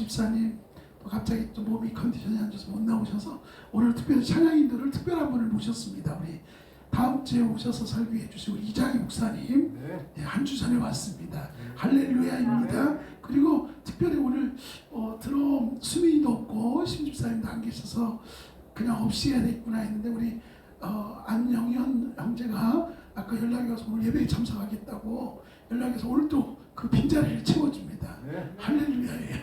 집사님 또 갑자기 또 몸이 컨디션이 안 좋아서 못 나오셔서 오늘 특별히 찬양인들을 특별한 분을 모셨습니다. 우리 다음 주에 오셔서 설교해 주신 우리 이장희 목사님 네, 한 주 전에 왔습니다. 할렐루야입니다. 그리고 특별히 오늘 드럼 수민이도 없고 심집사님도 안 계셔서 그냥 없이 해야 되겠구나 했는데 우리 안영현 형제가 아까 연락이 와서 오늘 예배에 참석하겠다고 연락이 와서 오늘 또 그 빈자리를 채워줍니다. 할렐루야예요.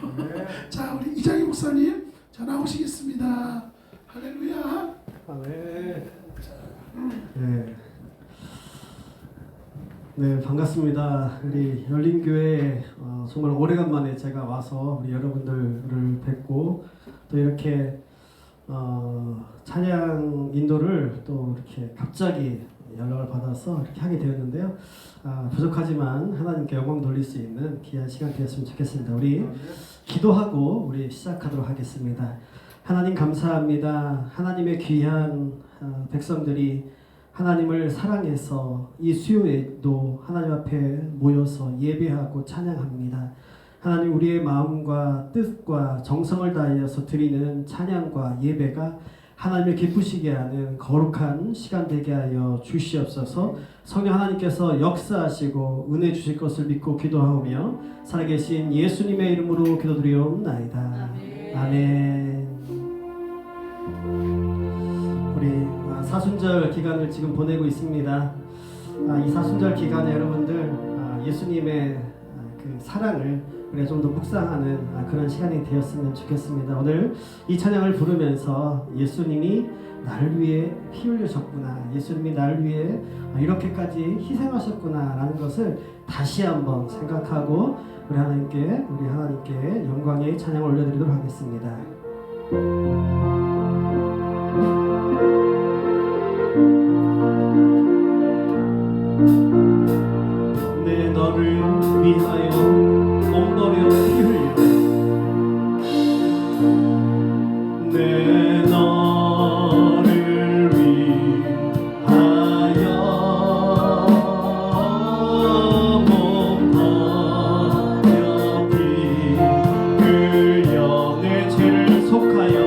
자, 우리 이장희 목사님 자 나오시겠습니다. 할렐루야. 네, 반갑습니다. 우리 열린교회 정말 오래간만에 제가 와서 우리 여러분들을 뵙고 또 이렇게 찬양 인도를 또 이렇게 갑자기 연락을 받아서 이렇게 하게 되었는데요. 부족하지만 하나님께 영광 돌릴 수 있는 귀한 시간 되었으면 좋겠습니다. 우리 기도하고 우리 시작하도록 하겠습니다. 하나님 감사합니다. 하나님의 귀한 백성들이 하나님을 사랑해서 이 수요에도 하나님 앞에 모여서 예배하고 찬양합니다. 하나님 우리의 마음과 뜻과 정성을 다하여서 드리는 찬양과 예배가 하나님을 기쁘시게 하는 거룩한 시간 되게 하여 주시옵소서. 성령 하나님께서 역사하시고 은혜 주실 것을 믿고 기도하오며 살아계신 예수님의 이름으로 기도드리옵나이다. 아멘. 우리 사순절 기간을 지금 보내고 있습니다. 이 사순절 기간에 여러분들 예수님의 그 사랑을 우리가 좀 더 묵상하는 그런 시간이 되었으면 좋겠습니다. 오늘 이 찬양을 부르면서 예수님이 나를 위해 피 흘려졌구나, 예수님이 나를 위해 이렇게까지 희생하셨구나 라는 것을 다시 한번 생각하고 우리 하나님께 영광의 찬양을 올려드리도록 하겠습니다. 내 너를 위하여 몸버려 피 흘려 내 너를 위하여 몸버려 피 흘려 내 죄를 속하여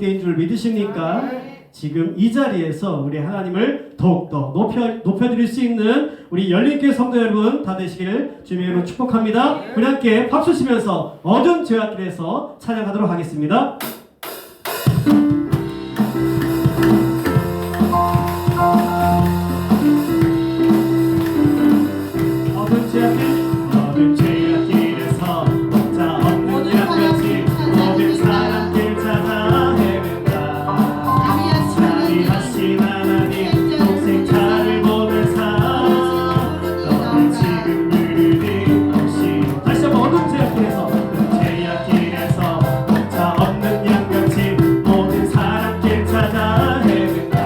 때인 줄 믿으십니까? 지금 이 자리에서 우리 하나님을 더욱더 높여드릴 수 있는 우리 열린교회 성도 여러분 다 되시기를 주님의 이름으로 축복합니다. 우리 함께 박수 치면서 어두운 죄악길에서 찬양하도록 하겠습니다. 어두운 죄악길에서 혼자 없는 양같이 모든 사람들 찾아 헤맨다. 자비하신 하나님 동생 차를 보는 삶 너를 지금 부르는 없이 다시 한번 어두운 죄악길에서 혼자 없는 양같이 모든 사람들 찾아 헤맨다.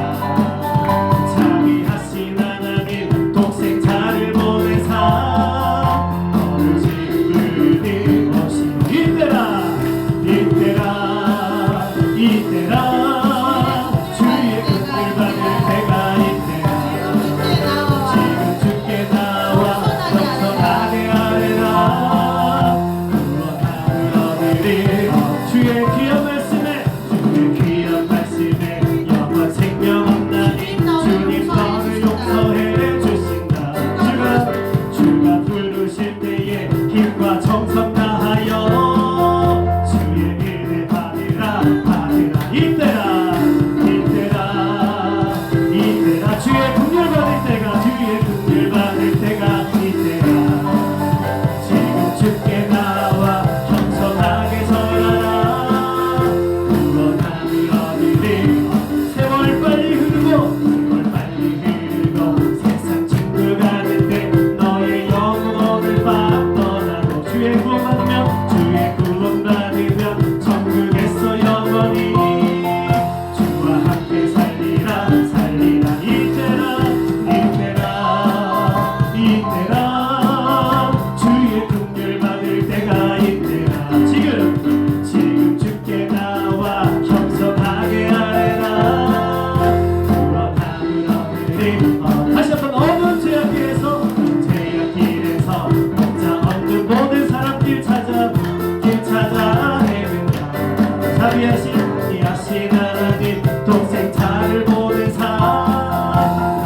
자비하신 하나님 동생 차를 보는 삶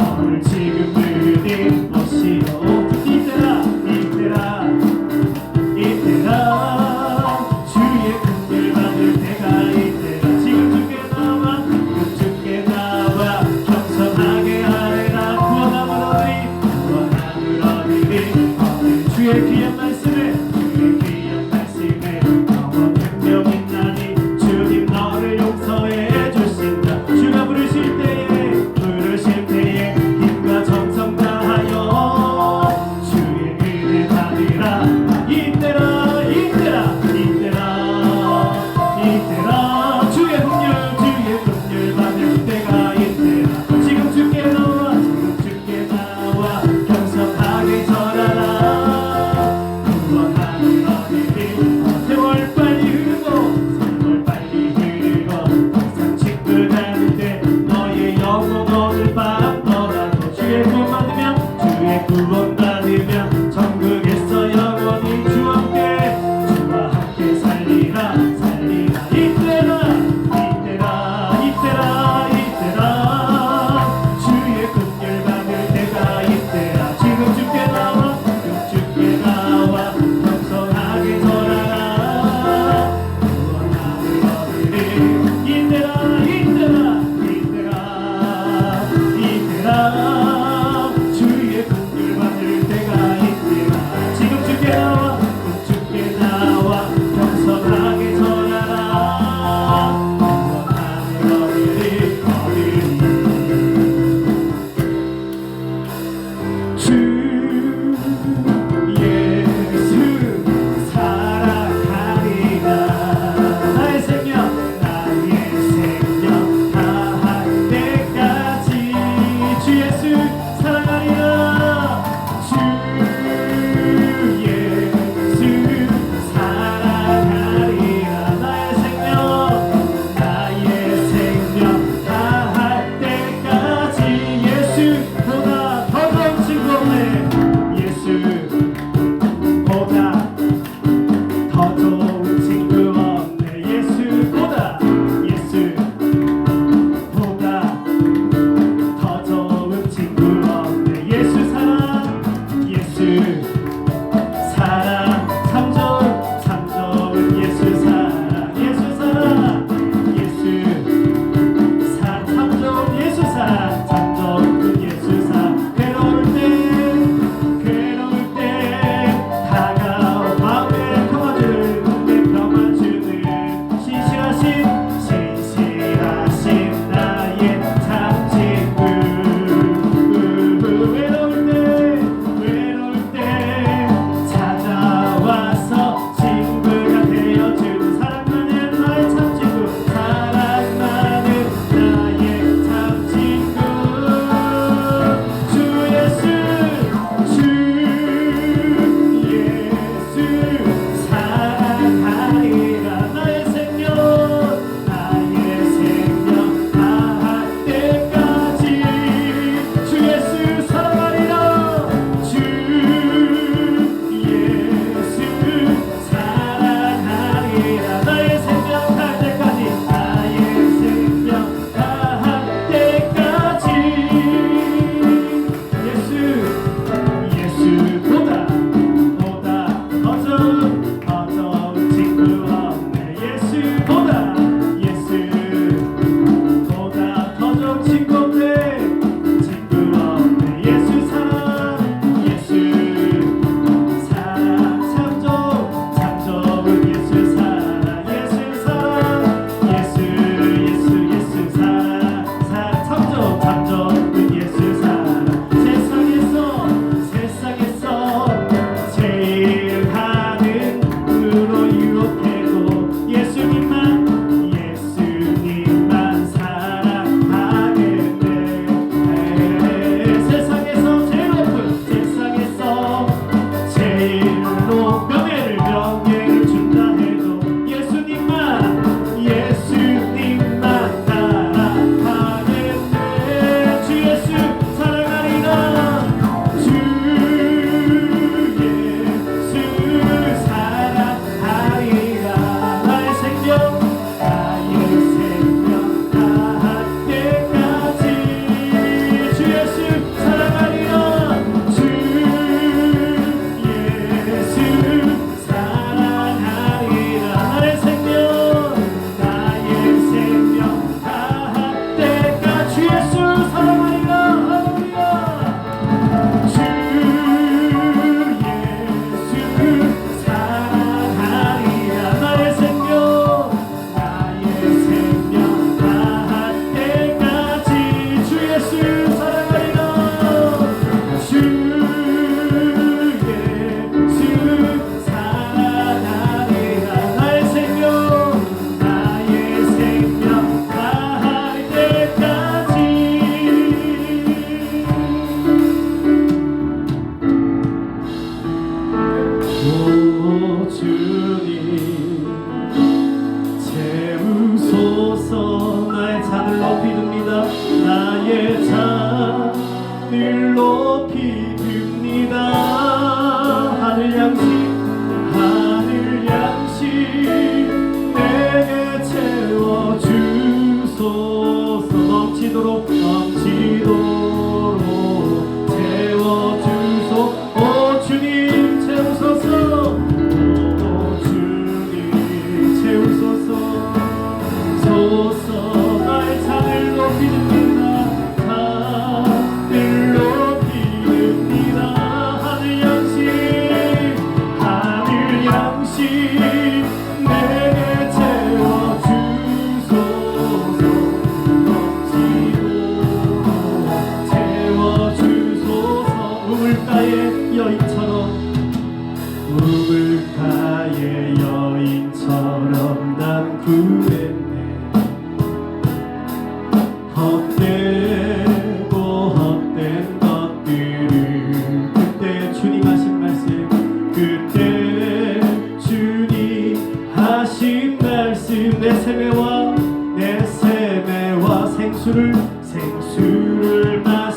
더 좋은 친구 없네 예수보다 예수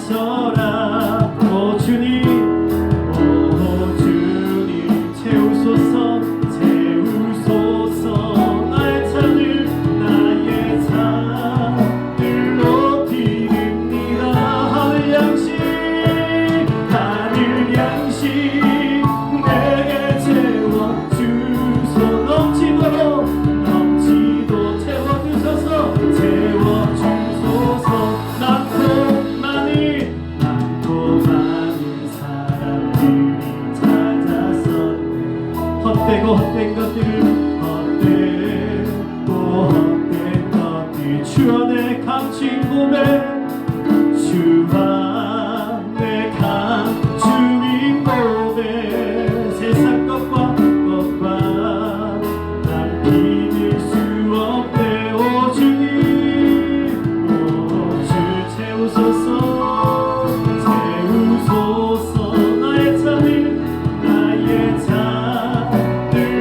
하셔라. 오 주님, 오 주님 채우소서, 채우소서. 나의 잔을 높이립니다. 하늘 양식, 하늘 양식 내게 채워주소. 넘치도록 채워주소서, 채워주소서. 많고 많은 사람들이 찾았었네. 헛되고 헛된 것들을, 헛된 것들 주 안에 감춘 고백, 주 안에 감추인 고백. 세상 것과 난 비길 수 없네. 오 주님, 오 주 채우소서, 채우소서. 나의 잔을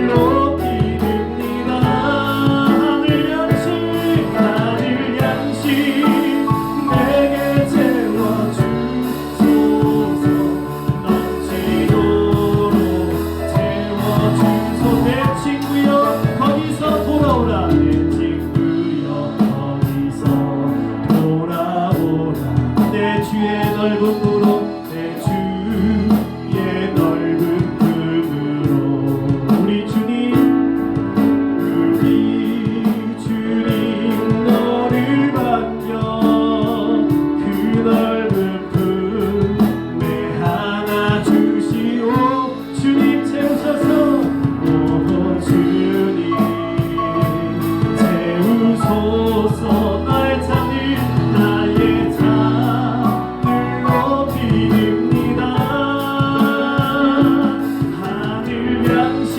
높이립니다. 하늘 양식, 하늘 양식 내게 채워주소서. 넘치도록 채워주소. 내 친구여 거기서 돌아오라. 내 친구여 거기서 돌아오라. 내 주의 넓은 무로, 내 주의 넓은 품으로. 우리 주님 너를 반겨 그 넓은 품에 하나 주시오. 주님 채우소서, 오 주님 채우소서. 나의 잔을 높이립니다. 하늘 양식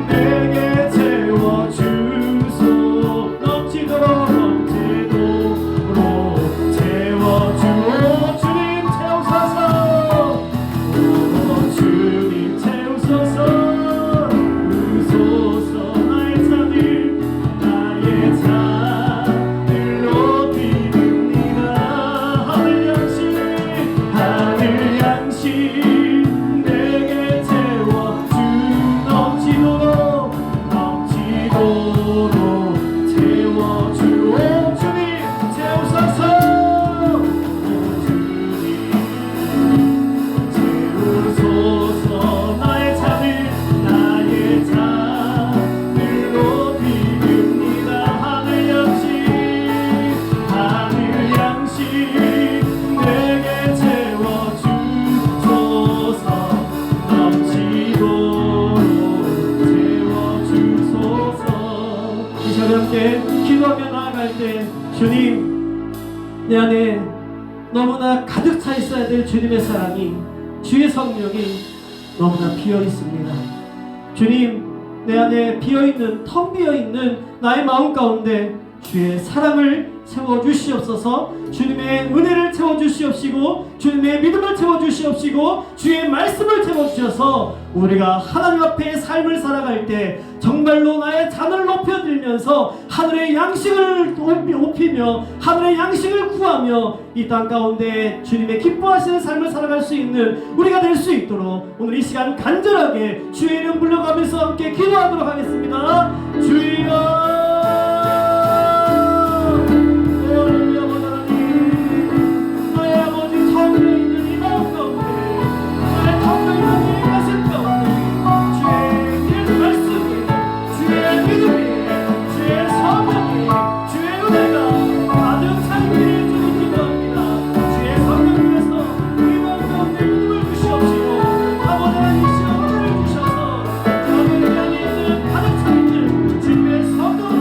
내게 채워주소. 넘치도록 채워주오. 주님 채우소서, 오 주님 채우소서. 우소서. 나의 잔을 높이립니다. 하늘 양식, 하늘 양식 내게 채워주. 넘치도록 채워주오. 주님 채우소서, 오 주님 채우소서. 나의 잔을 높이립니다. 하늘 양식, 하늘 양식 내게 채워주소서. 넘치도록 채워주소서. 이 시간에 함께 기도하며 나아갈 때 주님, 내 안에 너무나 가득 차 있어야 될 주님의 사랑이, 주의 성령이 너무나 비어 있습니다. 주님, 내 안에 비어있는, 텅 비어있는 나의 마음 가운데 주의 사랑을 채워주시옵소서. 주님의 은혜를 채워주시옵시고, 주님의 믿음을 채워주시옵시고, 주의 말씀을 채워주셔서 우리가 하나님 앞에 삶을 살아갈 때 정말로 나의 잔을 높여들면서 하늘의 양식을 높이며 하늘의 양식을 구하며 이 땅 가운데 주님의 기뻐하시는 삶을 살아갈 수 있는 우리가 될 수 있도록 오늘 이 시간 간절하게 주의 이름 불러가면서 함께 기도하도록 하겠습니다. 주여, 주의 성령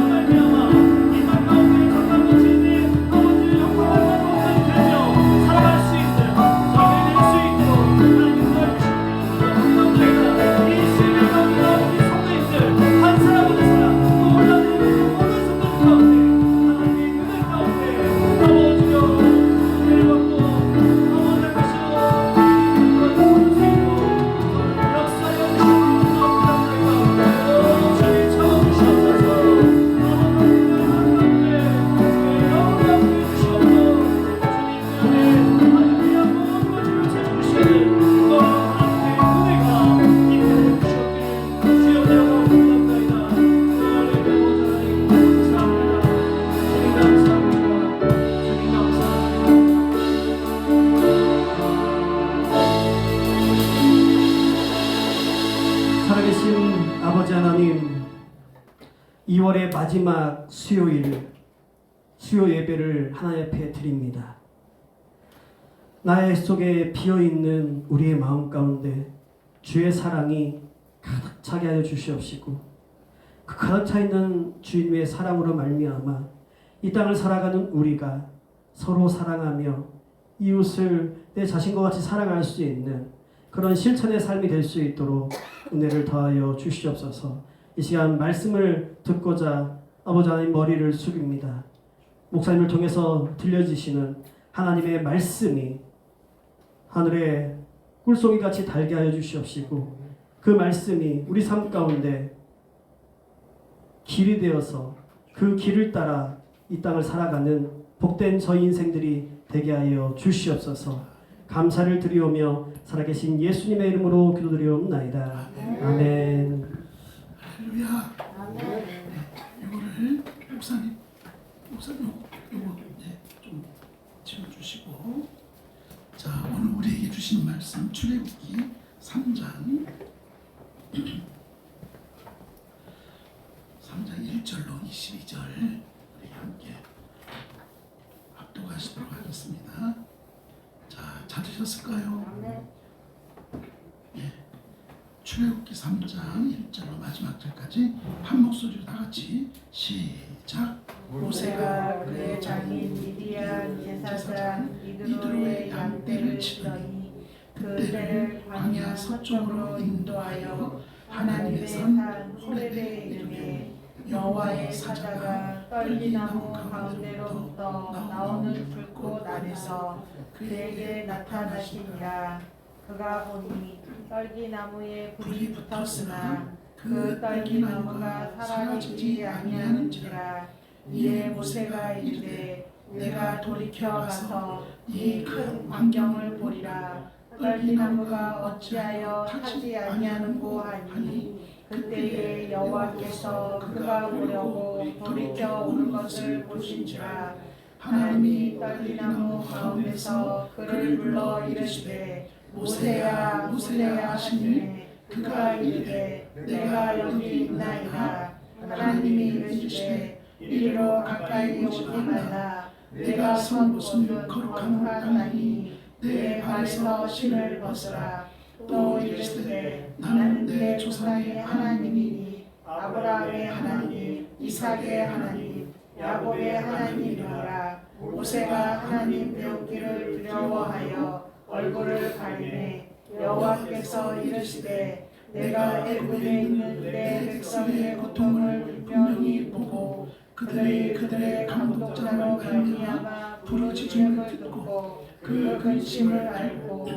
6월의 마지막 수요일 수요 예배를 하나님 앞에 드립니다. 나의 속에 비어있는 우리의 마음 가운데 주의 사랑이 가득 차게 하여 주시옵시고 그 가득 차 있는 주님의 사랑으로 말미암아 이 땅을 살아가는 우리가 서로 사랑하며 이웃을 내 자신과 같이 사랑할 수 있는 그런 실천의 삶이 될 수 있도록 은혜를 더하여 주시옵소서. 이 시간 말씀을 듣고자 아버지 하나님 머리를 숙입니다. 목사님을 통해서 들려주시는 하나님의 말씀이 하늘에 꿀송이같이 달게 하여 주시옵시고 그 말씀이 우리 삶 가운데 길이 되어서 그 길을 따라 이 땅을 살아가는 복된 저희 인생들이 되게 하여 주시옵소서. 감사를 드리오며 살아계신 예수님의 이름으로 기도드리옵나이다. 아멘. 할렐루야. 이거를 목사님 요거 좀 지워주시고, 자 오늘 우리에게 주신 말씀 출애굽기 3장 1절로 22절 우리 함께 합독하시도록 하겠습니다. 자, 찾으셨을까요? 예. 출애굽기 3장 1절로 마지막 절까지 한 목소리로 다 같이 시작. 모세가 그의 장인 미디안 제사장 이드로의 양떼를 치더니 그 떼를 광야 서쪽으로 인도하여 하나님의 산 호렙에 이르매 여호와의 사자가 떨기나무 가운데로부터 나오는 불꽃 안에서 그에게 나타나시니라. 그가 보니 떨기나무에 불이 붙었으나 그 떨기나무가 사라지지 아니하는지라. 이에 모세가 이르되 내가 돌이켜 가서 이 큰 광경을 보리라. 떨기나무가 어찌하여 타지 아니하는고 하니 그때에 여호와께서 그가 보려고 돌이켜 오는 것을 보신지라. 하나님이 떨기나무 가운데서 그를 불러 이르시되 모세야 모세야 하시니 그가 이르되 내가 여기 있나이다. 하나님이 이르시되 이리로 가까이 오지 말라. 내가 선 곳은 거룩한 땅이니 내 발에서 신을 벗으라. 또 이르시되 나는 내 조상의 하나님이니 아브라함의 하나님 이삭의 하나님 야곱의 하나님이라. 모세가 하나님 배우기를 두려워하여 얼굴을 가리매 여호와께서 이르시되 내가 애굽에 있는 내 백성의 고통을 분명히 보고 그들의 감독자로 말미암아 부르짖음을 듣고 그 근심을 알고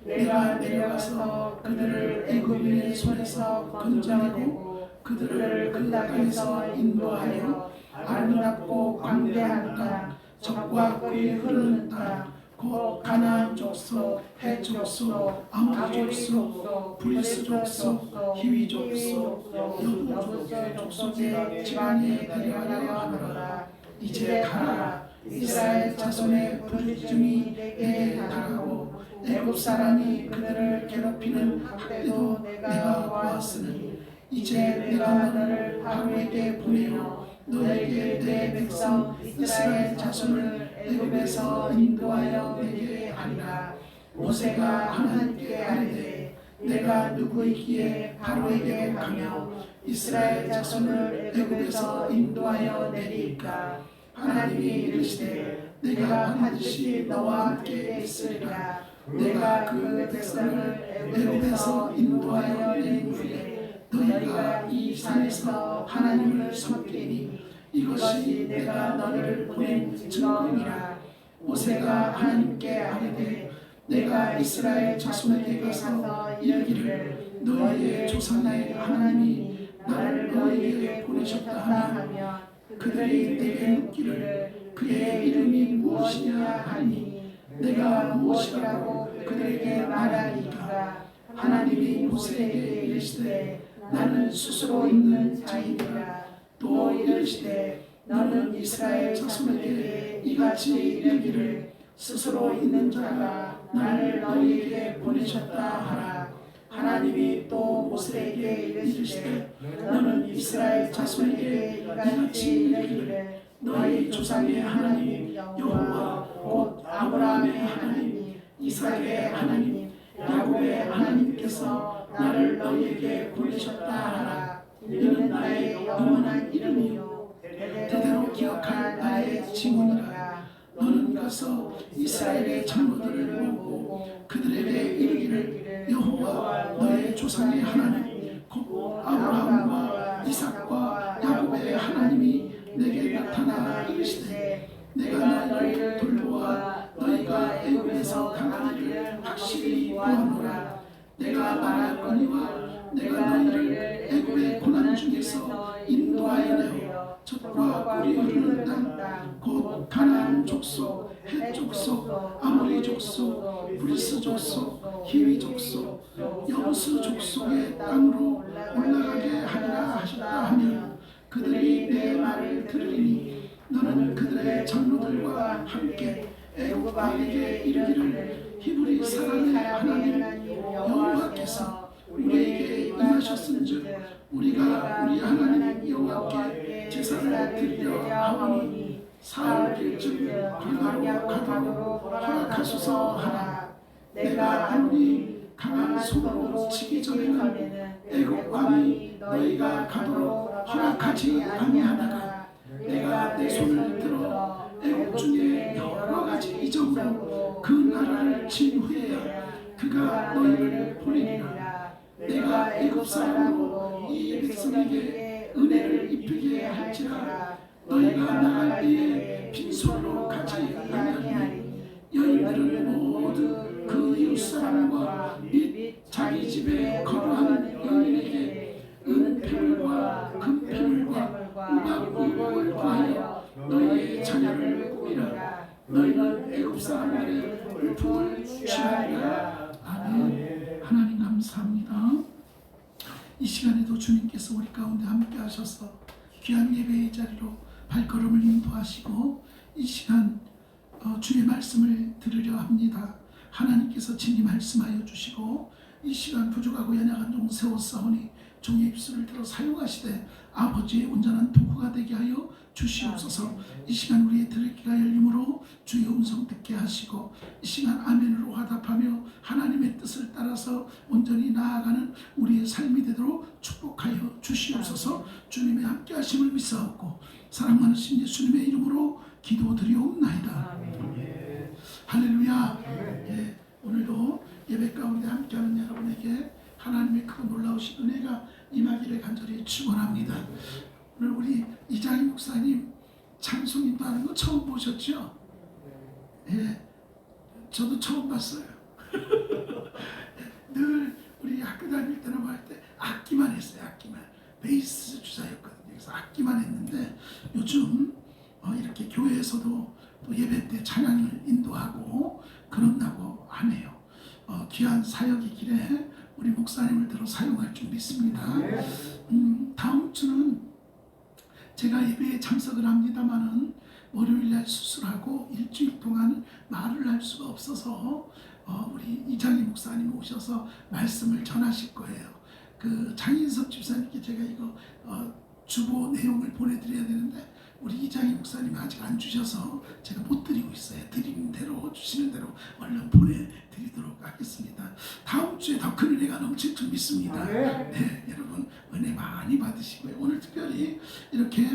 내가 내려가서 그들을 애굽인의 손에서 건져내고 그들을 그 땅에서 인도하여 아름답고 광대한 땅 적과 꿀이 흐르는 땅 곧 가나안 족속, 헷 족속, 아모리 족속, 브리스 족속, 히위 족속, 여부스 족속의 지방에 데려가려 하노라. 이제 가라. 이스라엘 자손의 부르짖음이 내게 달하고 애굽 사람이 그들을 괴롭히는 학대도 내가 보았으니 이제 내가 너를 바로에게 보내어 너에게 내 백성 이스라엘 자손을 애굽에서 인도하여 내게 하리라. 모세가 하나님께 아뢰되 내가 누구이기에 바로에게 가며 이스라엘 자손을 애굽에서 인도하여 내리까. 하나님이 이르시되 내가 반드시 너와 함께 있으리라. 내가 그 백성을 애굽에서 인도하여 낸 후에 너희가 이 산에서 하나님을 섬기니 이것이 내가 너를 보낸 증거니라. 모세가 하나님께 아뢰되 내가 이스라엘 자손에게 가서 이르기를 너희의 조상의 하나님이 나를 너희에게 보내셨다 하면 그들이 내게 묻기를 그의 이름이 무엇이냐 하니 내가 무엇이라고 그들에게 말하리까. 하나님이 모세에게 이르시되 나는 스스로 있는 자이니라. 또 이르시되 너는 이스라엘 자손에게 이같이 이르기를 스스로 있는 자가 나를 너희에게 보내셨다 하라. 하나님이 또 모세에게 이르시되 너는 이스라엘 자손에게 이같이 이르기를 너희 조상의 하나님 여호와 곧 아브라함의 하나님 이삭의 하나님 야곱의 하나님께서 나를 너희에게 부르셨다 하라. 이는 나의 영원한 이름이요 대대로 기억할 나의 징훈이라. 너는 가서 이스라엘의 장로들을 모으고 그들에게 이르기를 여호와 너의 조상의 하나님 곧 아브라함과 이삭과 야곱의 하나님이 내게 나타나 이르시되 내가 너희를 돌보아 너희가 애굽에서 강한 일을 확실히 보았노라. 내가 말하거니와 내가 너희를 애굽의 고난 중에서 인도하여내어 젖과 꿀이 흐르는 땅 곧 가나안 족속, 헷 족속, 아모리 족속, 브리스 족속, 히위 족속, 여부스 족속의 땅으로 올라가게 하리라 하셨다 하면 그들이 내 말을 들으리니 너는 그들의 장로들과 함께 애굽 왕에게 이르기를 히브리 사람의 하나님 여호와께서 우리에게 임하셨은즉 우리가 우리 하나님 여호와께 제사를 드리려 하오니 사흘 길쯤 광야로 가도록 허락하소서 하라. 내가 아무리 강한 손으로 치기 전에는 애굽 왕이 너희가 가도록 허락하지 아니하다가 내가 내 손을 들어 애굽 중에 여러 가지 이적으로 그 나라를 친 후에야 그가 너희를 보내리라. 내가 애굽 사람으로 이 백성에게 은혜를 입히게 할지라. 너희가 나갈 때에 빈손으로 가지 아니하리니 여인들은 모두 그 이웃 사람과 및 자기 집에 거주하는 여인에게 은폐물과 금폐물과 우박우를 구하여 너희의 자녀를 꾸미라. 너희는 애굽 사람들의 물품을 취하리라. 아멘. 하나님 감사합니다. 이 시간에도 주님께서 우리 가운데 함께 하셔서 귀한 예배의 자리로 발걸음을 인도하시고 이 시간 주의 말씀을 들으려 합니다. 하나님께서 친히 말씀하여 주시고 이 시간 부족하고 연약한 종 세웠사오니 종의 입술을 들어 사용하시되 아버지의 온전한 도구가 되게 하여 주시옵소서. 이 시간 우리의 들을 귀가 열림으로 주의 음성 듣게 하시고 이 시간 아멘으로 화답하며 하나님의 뜻을 따라서 온전히 나아가는 우리의 삶이 되도록 축복하여 주시옵소서. 주님의 함께 하심을 믿사옵고 사랑 많으신 예수님의 이름으로 기도드리옵나이다. 할렐루야. 예, 오늘도 예배 가운데 함께하는 여러분에게 하나님의 크고 놀라우신 은혜가 임하기를 간절히 축원합니다. 오늘 우리 이장희 목사님 찬송인도 하는 거 처음 보셨죠? 예, 저도 처음 봤어요. 늘 우리 학교 다닐 때나 뭐 할 때 악기만 했어요. 악기만. 베이스 주자였거든요. 그래서 악기만 했는데 요즘 이렇게 교회에서도 또 예배 때 찬양을 인도하고 그런다고 하네요. 귀한 사역의 길에 우리 목사님을 들어 사용할 줄 믿습니다. 다음 주는 제가 예배에 참석을 합니다만은 월요일날 수술하고 일주일 동안 말을 할 수가 없어서 우리 이장희 목사님 오셔서 말씀을 전하실 거예요. 그 장인석 집사님께 제가 이거 주보 내용을 보내드려야 되는데 우리 이장희 목사님이 아직 안 주셔서 제가 못 드리고 있어요. 드리는 대로 주시는 대로 얼른 보내드리도록 하겠습니다. 다음 주에 더 큰 은혜가 넘칠 줄 믿습니다. 네, 여러분 은혜 많이 받으시고요. 오늘 특별히 이렇게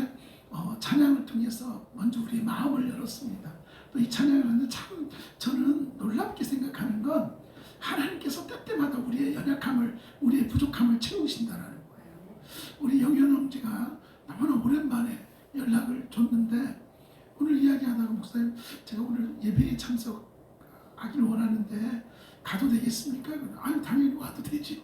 찬양을 통해서 먼저 우리의 마음을 열었습니다. 또 이 찬양을 하는데 참 저는 놀랍게 생각하는 건 하나님께서 때때마다 우리의 연약함을 우리의 부족함을 채우신다는 거예요. 우리 영현 형제가 너무나 오랜만에 연락을 줬는데 오늘 이야기하다가 목사님 제가 오늘 예배에 참석하길 원하는데 가도 되겠습니까? 아유 당연히 와도 되죠.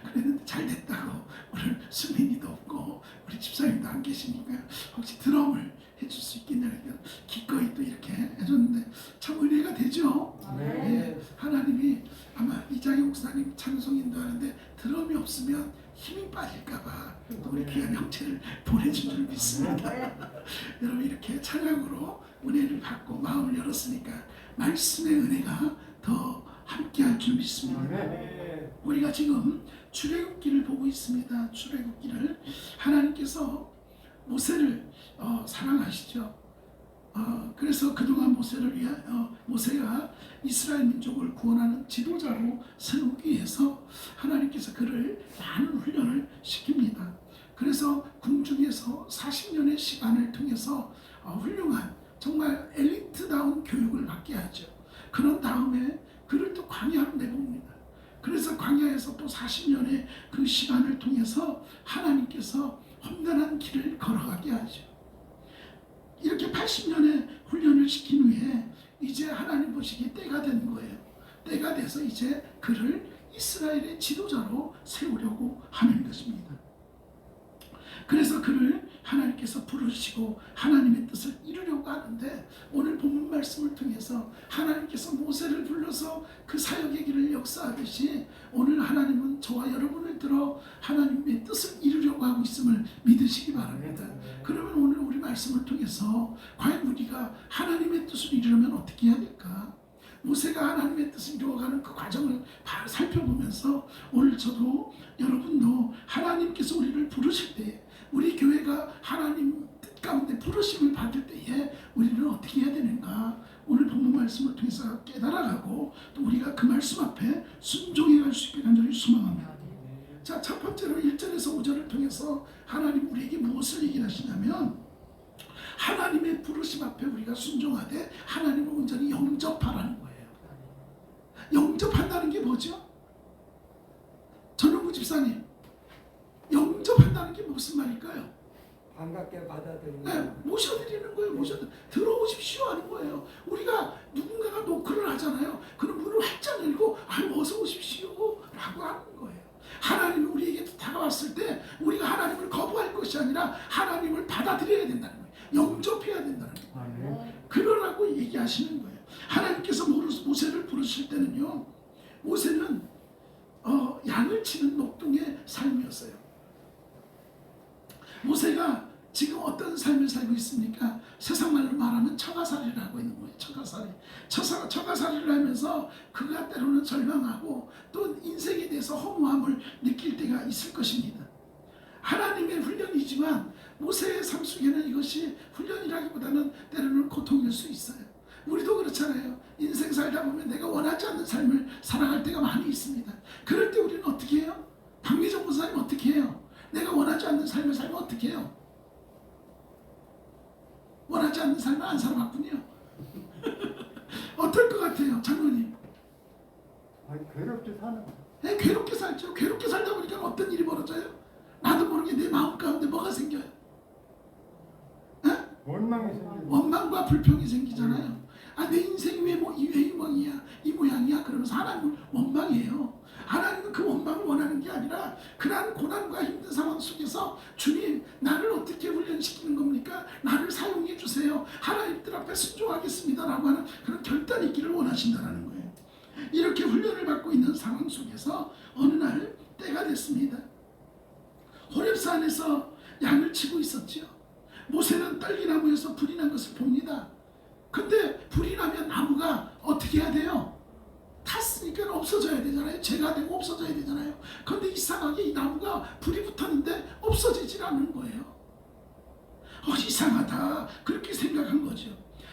그랬는데 잘 됐다고 오늘 수민이도 없고 우리 집사님도 안 계시니까 혹시 드럼을 해줄 수 있겠냐 그러니까 기꺼이 또 이렇게 해줬는데 참 은혜가 되죠. 네. 하나님이 아마 이장희 목사님 찬송 인도하는데 드럼이 없으면 힘이 빠질까봐 또 우리 귀한 형제를 보내준 줄 믿습니다. 여러분 이렇게 찬양으로 은혜를 받고 마음을 열었으니까 말씀의 은혜가 더 함께 할 줄 믿습니다. 우리가 지금 출애굽기를 보고 있습니다. 출애굽기를 하나님께서 모세를 사랑하시죠. 그래서 그동안 모세가 이스라엘 민족을 구원하는 지도자로 세우기 위해서 하나님께서 그를 많은 훈련을 시킵니다. 그래서 궁중에서 40년의 시간을 통해서 훌륭한 정말 엘리트다운 교육을 받게 하죠. 그런 다음에 그를 또 광야로 내봅니다. 그래서 광야에서 또 40년의 그 시간을 통해서 하나님께서 험난한 길을 걸어가게 하죠. 이렇게 80년의 훈련을 시킨 후에 이제 하나님 보시기에 때가 된 거예요. 때가 돼서 이제 그를 이스라엘의 지도자로 세우려고 하는 것입니다. 그래서 그를 하나님께서 부르시고 하나님의 뜻을 이루려고 하는데 오늘 본문 말씀을 통해서 하나님께서 모세를 불러서 그 사역의 길을 역사하듯이 오늘 하나님은 저와 여러분을 들어 하나님의 뜻을 이루려고 하고 있음을 믿으시기 바랍니다. 그러면 오늘 우리 말씀을 통해서 과연 우리가 하나님의 뜻을 이루려면 어떻게 해야 될까? 모세가 하나님의 뜻을 이루어가는 그 과정을 바로 살펴보면서 오늘 저도 여러분도 하나님께서 우리를 부르실 때 우리 교회가 하나님 뜻 가운데 부르심을 받을 때에 우리는 어떻게 해야 되는가 오늘 본문 말씀을 통해서 깨달아가고 또 우리가 그 말씀 앞에 순종해 갈 수 있게 간절히 소망합니다. 자, 첫 번째로 1절에서 5절을 통해서 하나님 우리에게 무엇을 얘기하시냐면 하나님의 부르심 앞에 우리가 순종하되 하나님을 온전히 영접하라는 거예요. 영접한다는 게 뭐죠? 전용구 집사님, 영접한다는 게 무슨 말일까요? 반갑게 받아들이는. 네, 모셔드리는 거예요. 들어오십시오 하는 거예요. 우리가 누군가가 노크를 하잖아요. 그럼 문을 활짝 열고 어서 오십시오 라고 하는 거예요. 하나님이 우리에게 다가왔을 때 우리가 하나님을 거부할 것이 아니라 하나님을 받아들여야 된다는 거예요. 영접해야 된다는 거예요. 그러라고 얘기하시는 거예요. 하나님께서 모세를 부르실 때는요, 모세는 양을 치는 목동의 삶이었어요. 모세가 지금 어떤 삶을 살고 있습니까? 세상 말로 말하면 처가살이를 하고 있는 거예요. 처가살이를 하면서 그가 때로는 절망하고 또 인생에 대해서 허무함을 느낄 때가 있을 것입니다. 하나님의 훈련이지만 모세의 삶 속에는 이것이 훈련이라기보다는 때로는 고통일 수 있어요. 우리도 그렇잖아요. 인생 살다 보면 내가 원하지 않는 삶을 살아갈 때가 많이 있습니다. 그럴 때 우리는 어떻게 해요? 박미정 목사님 어떻게 해요? 내가 원하지 않는 삶을 살면 어떻게 해요? 원하지 않는 삶을 안 살아봤군요. 어떨 것 같아요, 장로님? 괴롭게 사는. 네, 괴롭게 살죠. 괴롭게 살다 보니까 어떤 일이 벌어져요? 나도 모르게 내 마음 가운데 뭐가 생겨요? 네? 원망이 생기는. 원망과 불평이 생기잖아요. 내 인생이 왜 이 모양이야 그러면서 하나님을 원망해요. 하나님은 그 원망을 원하는 게 아니라 그러한 고난과 힘든 상황 속에서 주님 나를 어떻게 훈련시키는 겁니까? 나를 사용해 주세요. 하나님 들 앞에 순종하겠습니다 라고 하는 그런 결단 있기를 원하신다는 거예요. 이렇게 훈련을 받고 있는 상황 속에서 어느 날 때가 됐습니다. 호렙산에서 양을 치고 있었죠. 모세는 떨기나무에서 불이 난 것을 봅니다. 근데 불이 나면 나무가 어떻게 해야 돼요? 탔으니까 없어져야 되잖아요. 재가 되고 없어져야 되잖아요. 근데 이상하게 이 나무가 불이 붙었는데 없어지질 않는 거예요. 이상하다 그렇게 생각한 거죠.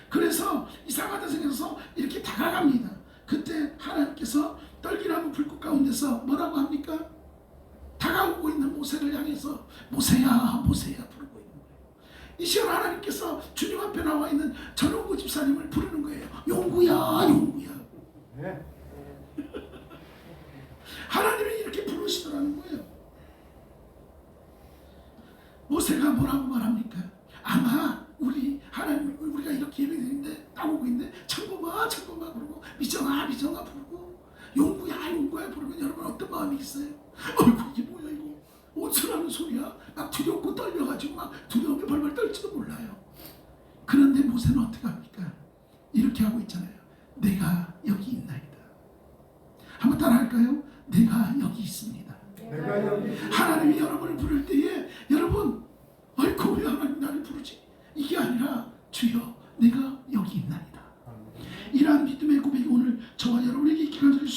그래서 이상하다 생각해서 이렇게 다가갑니다. 그때 하나님께서 떨기나무 불꽃 가운데서 뭐라고 합니까? 다가오고 있는 모세를 향해서 모세야 모세야 부르고 있는 거예요. 이 시간 하나님께서 주님 앞에 나와 있는 전용구 집사님을 부르는 거예요. 용구야 용구야. 네. 하나님이 이렇게 부르시더라는 거예요. 모세가 뭐라고 말합니까? 아마 우리가 이렇게 예배드리는데 나오고 있는데 천고마 부르고 미정아 부르고 용구야 부르면 여러분 어떤 마음이 있어요? 이게 뭐야 이거? 어쩌라는 소리야? 막 두렵고 떨려가지고 막 두려움에 벌벌 떨지도 몰라요. 그런데 모세는 어떻게 합니까? 이렇게 하고 있잖아요. 내가 여기 있나이다. 한번 따라 할까요? 내가 여기 있습니다. 내가 여기. 하나님이 여러분을 부를 때에 여러분 왜 하나님 나를 부르지? 이게 아니라 주여 내가 여기 있나이다. 이러한 믿음의 고백이 오늘 저와 여러분에게 있기를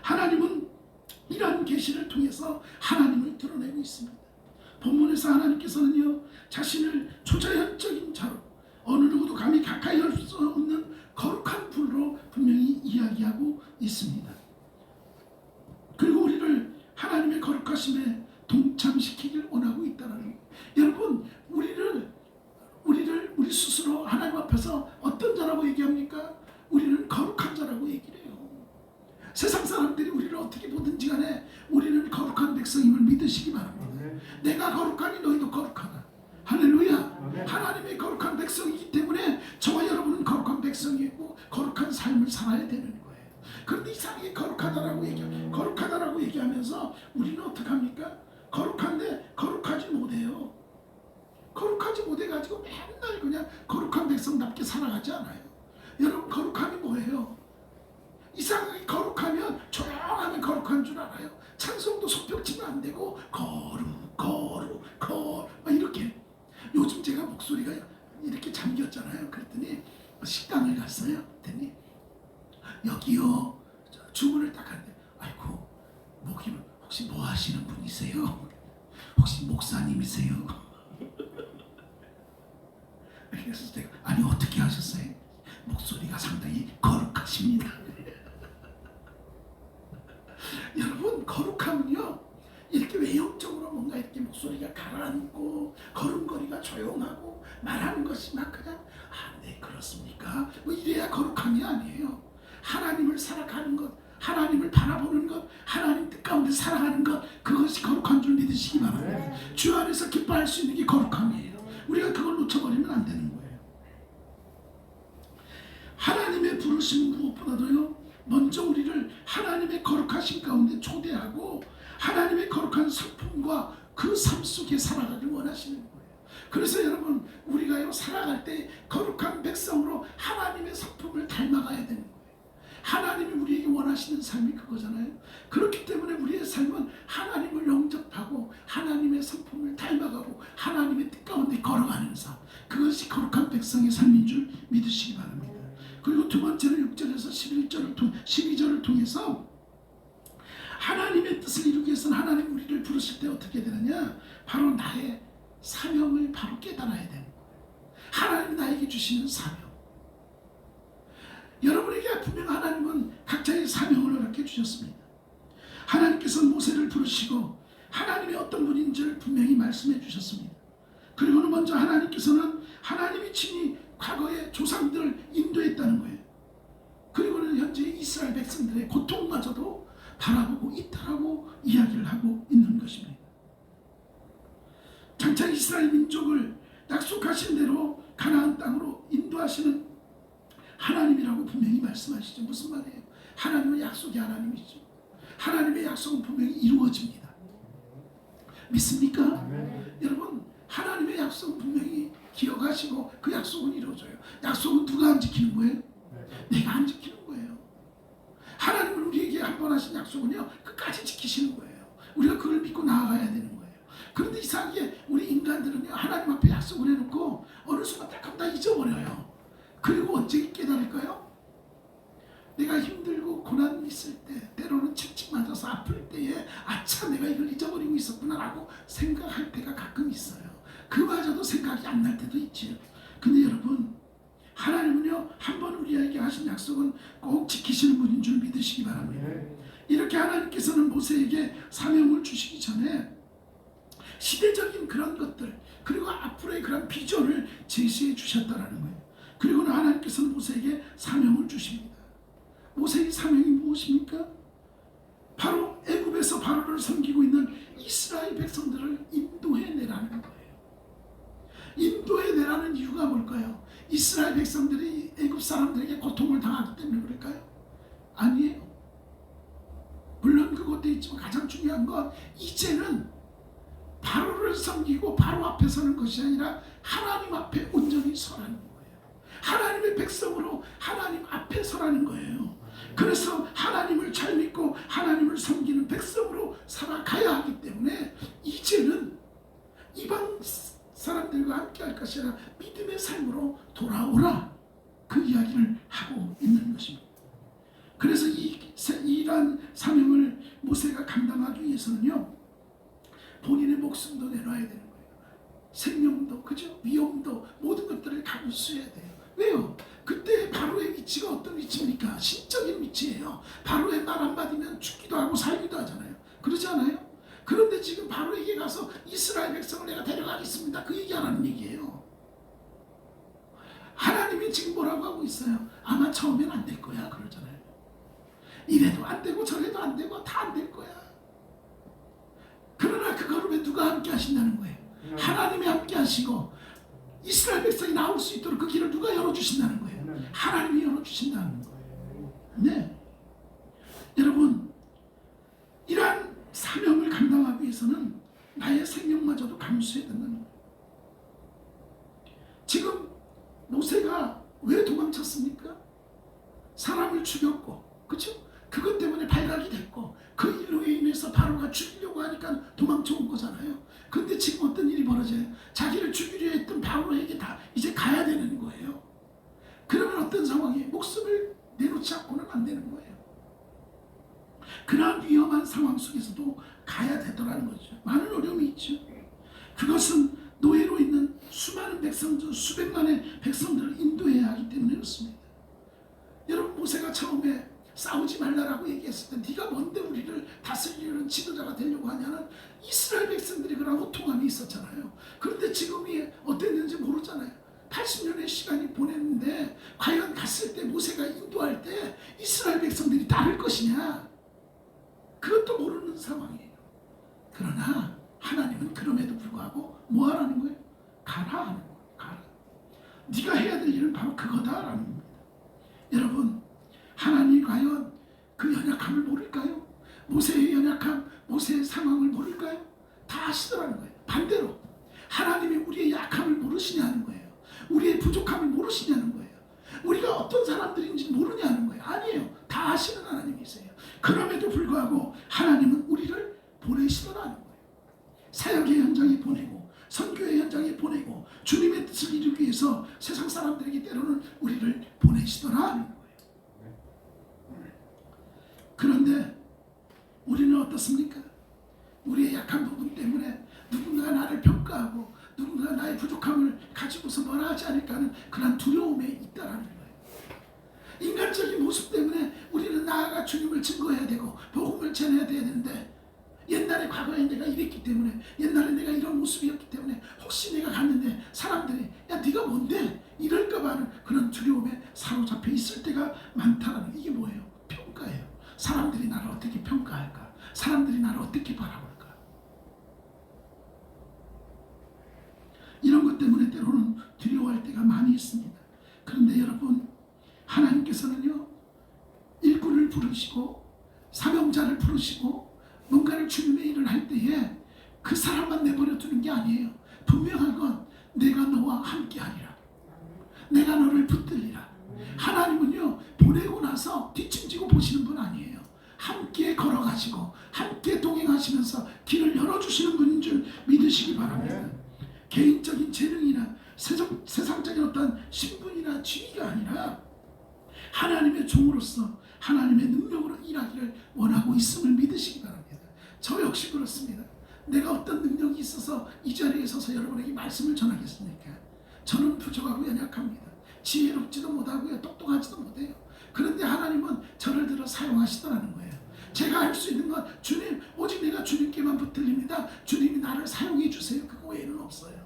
하나님은 이러한 계시를 통해서 하나님을 드러내고 있습니다. 본문에서 하나님께서는요, 자신을 초자연적인 자로 어느 누구도 감히 가까이 할 수 없는 거룩한 불로 분명히 이야기하고 있습니다. 그리고 우리를 하나님의 거룩하심에 동참시키길 원하고 있다는 거예요. 여러분, 우리 스스로 하나님 앞에서 어떤 자라고 얘기합니까? 우리는 거룩한 자라고 얘기를 해요. 세상 사람들이 우리를 어떻게 보든지 간에 우리는 거룩한 백성임을 믿으시기 바랍니다. 내가 거룩하니 너희도 거룩하다. 할렐루야. 하나님의 거룩한 백성이기 때문에 저와 여러분은 거룩한 백성이고 거룩한 삶을 살아야 되는 거예요. 그런데 이상하게 거룩하다라고 얘기하면서 우리는 어떻게 합니까? 거룩한데 거룩하지 못해요. 거룩하지 못해가지고 맨날 그냥 거룩한 백성답게 살아가지 않아요. 여러분, 거룩함이 뭐예요? 이상하게 거룩하면 조용하면 거룩한 줄 알아요. 찬송도 손뼉치면 안 되고 거룩 막 이렇게. 요즘 제가 목소리가 이렇게 잠겼잖아요. 그랬더니 식당을 갔어요. 그랬더니 여기요, 주문을 딱 하는데, 아이고, 목이 혹시 뭐 하시는 분이세요? 혹시 목사님이세요? 그래서 제가, 아니 어떻게 하셨어요? 목소리가 상당히 거룩하십니다. 여러분, 거룩함은요, 이렇게 외형적으로 뭔가 이렇게 목소리가 가라앉고 걸음걸이가 조용하고 말하는 것이 막 그냥 네 그렇습니까? 뭐 이래야 거룩함이 아니에요. 하나님을 살아가는 것, 하나님을 바라보는 것, 하나님 뜻 가운데 살아가는 것, 그것이 거룩한 줄 믿으시기 바랍니다. 주 안에서 기뻐할 수 있는 게 거룩함이에요. 우리가 그걸 놓쳐버리면 안 되는 거예요. 하나님의 부르심은 무엇보다도요, 먼저 우리를 하나님의 거룩하신 가운데 초대하고 하나님의 거룩한 성품과 그 삶 속에 살아가길 원하시는 거예요. 그래서 여러분, 우리가요, 살아갈 때 거룩한 백성으로 하나님의 성품을 닮아가야 되는 거예요. 하나님이 우리에게 원하시는 삶이 그거잖아요. 그렇기 때문에 우리의 삶은 하나님을 영접하고 하나님의 성품을 닮아가고 하나님의 뜻 가운데 걸어가는 삶, 그것이 거룩한 백성의 삶인 줄 믿으시기 바랍니다. 그리고 두 번째는 6절에서 12절을 통해서 하나님의 뜻을 이루기 위해서는 하나님 우리를 부르실 때 어떻게 되느냐, 바로 나의 사명을 바로 깨달아야 되는 거예요. 하나님이 나에게 주시는 사명, 여러분에게 분명 하나님은 각자의 사명을 허락해 주셨습니다. 하나님께서는 모세를 부르시고 하나님이 어떤 분인지를 분명히 말씀해 주셨습니다. 그리고는 먼저 하나님께서는 하나님이 친히 과거의 조상들을 인도했다는 거예요. 그리고는 현재 이스라엘 백성들의 고통마저도 바라보고 있다라고 이야기를 하고 있는 것입니다. 장차 이스라엘 민족을 약속하신 대로 가나안 땅으로 인도하시는 하나님이라고 분명히 말씀하시죠. 무슨 말이에요? 하나님은 약속의 하나님이죠. 하나님의 약속은 분명히 이루어집니다. 믿습니까? 여러분, 하나님의 약속은 분명히 기억하시고 그 약속은 이루어져요. 약속은 누가 안 지키는 거예요? 내가 안 지키는 거예요. 하나님은 우리에게 한 번 하신 약속은요, 끝까지 지키시는 거예요. 우리가 그걸 믿고 나아가야 되는 거예요. 그런데 이상하게 우리 인간들은요, 하나님 앞에 약속을 해놓고 어느 순간 딱 하면 다 잊어버려요. 그리고 언제 깨달을까요? 내가 힘들고 고난이 있을 때, 때로는 채찍 맞아서 아플 때에 아차, 내가 이걸 잊어버리고 있었구나 라고 생각할 때가 가끔 있어요. 그마저도 생각이 안 날 때도 있지요. 근데 여러분, 하나님은요, 한 번 우리에게 하신 약속은 꼭 지키시는 분인 줄 믿으시기 바랍니다. 이렇게 하나님께서는 모세에게 사명을 주시기 전에 시대적인 그런 것들, 그리고 앞으로의 그런 비전을 제시해 주셨다는 거예요. 그리고는 하나님께서는 모세에게 사명을 주십니다. 모세의 사명이 무엇입니까? 바로 애굽에서 바로를 섬기고 있는 이스라엘 백성들을 인도해내라는 거예요. 인도해내라는 이유가 뭘까요? 이스라엘 백성들이 애굽 사람들에게 고통을 당하기 때문에 그럴까요? 아니에요. 물론 그것도 있지만 가장 중요한 건 이제는 바로를 섬기고 바로 앞에 서는 것이 아니라 하나님 앞에 온전히 서라는 거예요. 하나님의 백성으로 하나님 앞에 서라는 거예요. 그래서 하나님을 잘 믿고 하나님을 섬기는 백성으로 살아가야 하기 때문에 이제는 이방 사람들과 함께 할 것이 아니라 믿음의 삶으로 돌아오라, 그 이야기를 하고 있는 것입니다. 그래서 이 이러한 사명을 모세가 감당하기 위해서는요, 본인의 목숨도 내놔야 되는 거예요. 생명도, 그죠? 위험도, 모든 것들을 감수해야 돼요. 왜요? 그때 바로의 위치가 어떤 위치입니까? 신적인 위치예요. 바로의 말 한마디면 죽기도 하고 살기도 하잖아요. 그러지 않아요? 그런데 지금 바로에게 가서 이스라엘 백성을 내가 데려가겠습니다, 그 얘기하라는 얘기예요. 하나님이 지금 뭐라고 하고 있어요? 아마 처음엔 안 될 거야 그러잖아요. 이래도 안 되고 저래도 안 되고 다 안 될 거야. 그러나 그 걸음에 누가 함께 하신다는 거예요? 하나님이 함께 하시고 이스라엘 백성이 나올 수 있도록 그 길을 누가 열어주신다는 거예요? 하나님이 열어주신다는 거예요. 네, 여러분, 이러한 사명을 감당하기 위해서는 나의 생명마저도 감수해야 된다는 거예요. 지금 모세가 왜 도망쳤습니까? 사람을 죽였고, 그렇죠? 그것 때문에 발각이 됐고, 그 일로 인해서 바로가 죽이려고 하니까 도망쳐온 거잖아요. 그런데 지금 어떤 일이 벌어져요? 자기를 죽이려 했던 바로에게 다 이제 가야 되는 거예요. 그러면 어떤 상황이에요? 목숨을 내놓지 않고는 안 되는 거예요. 그러한 위험한 상황 속에서도 가야 되더라는 거죠. 많은 어려움이 있죠. 그것은 노예로 있는 수많은 백성들, 수백만의 백성들을 인도해야 하기 때문에 그렇습니다. 여러분, 모세가 처음에 싸우지 말라라고 얘기했을 때 네가 뭔데 우리를 다스리려는 지도자가 되려고 하냐는 이스라엘 백성들이 그런 호통함이 있었잖아요. 그런데 지금이 어땠는지 모르잖아요. 80년의 시간이 보냈는데 과연 갔을 때 모세가 인도할 때 이스라엘 백성들이 따를 것이냐, 그것도 모르는 상황이에요. 그러나 하나님은 그럼에도 불구하고 뭐 하라는 거예요? 가라 하는 거예요. 가라. 네가 해야 될 일은 바로 그거다라는 겁니다. 여러분, 하나님이 과연 그 연약함을 모를까요? 모세의 연약함, 모세의 상황을 모를까요? 다 아시더라는 거예요. 반대로 하나님이 우리의 약함을 모르시냐는 거예요. 우리의 부족함을 모르시냐는 거예요. 우리가 어떤 사람들인지 모르냐는 거예요. 아니에요. 다 아시는 하나님이세요. 그럼에도 불구하고 하나님은 우리를 보내시더라는 거예요. 사역의 현장에 보내고 선교의 현장에 보내고 주님의 뜻을 이루기 위해서 세상 사람들에게 때로는 우리를 보내시더라는 거예요. 그런데 우리는 어떻습니까? 우리의 약한 부분 때문에 누군가 나를 평가하고 누군가 나의 부족함을 가지고서 뭐라 하지 않을까 하는 그런 두려움에 있다라는 거예요. 인간적인 모습 때문에 우리는 나아가 주님을 증거해야 되고 복음을 전해야 되는데, 옛날에 과거에 내가 이랬기 때문에, 옛날에 내가 이런 모습이었기 때문에 혹시 내가 갔는데 사람들이 야 네가 뭔데 이럴까 봐 하는 그런 두려움에 사로잡혀 있을 때가 많다라는, 이게 뭐예요? 평가예요. 사람들이 나를 어떻게 평가할까? 사람들이 나를 어떻게 바라볼까? 이런 것 때문에 때로는 두려워할 때가 많이 있습니다. 그런데 여러분, 하나님께서는요, 일꾼을 부르시고 사명자를 부르시고 뭔가를 주님의 일을 할 때에 그 사람만 내버려 두는 게 아니에요. 분명한 건 내가 너와 함께 하리라. 내가 너를 붙들리라. 하나님은요, 보내고 나서 뒷짐지고 보시는 분 아니에요. 함께 걸어가시고 함께 동행하시면서 길을 열어주시는 분인 줄 믿으시기 바랍니다. 개인적인 재능이나 세상적인 어떤 신분이나 지위가 아니라 하나님의 종으로서 하나님의 능력으로 일하기를 원하고 있음을 믿으시기 바랍니다. 저 역시 그렇습니다. 내가 어떤 능력이 있어서 이 자리에 서서 여러분에게 말씀을 전하겠습니까? 저는 부족하고 연약합니다. 지혜롭지도 못하고요, 똑똑하지도 못해요. 그런데 하나님은 저를 들어 사용하시더라는 거예요. 제가 할 수 있는 건 주님, 오직 내가 주님께만 붙들립니다. 주님이 나를 사용해 주세요. 그거 외에는 없어요.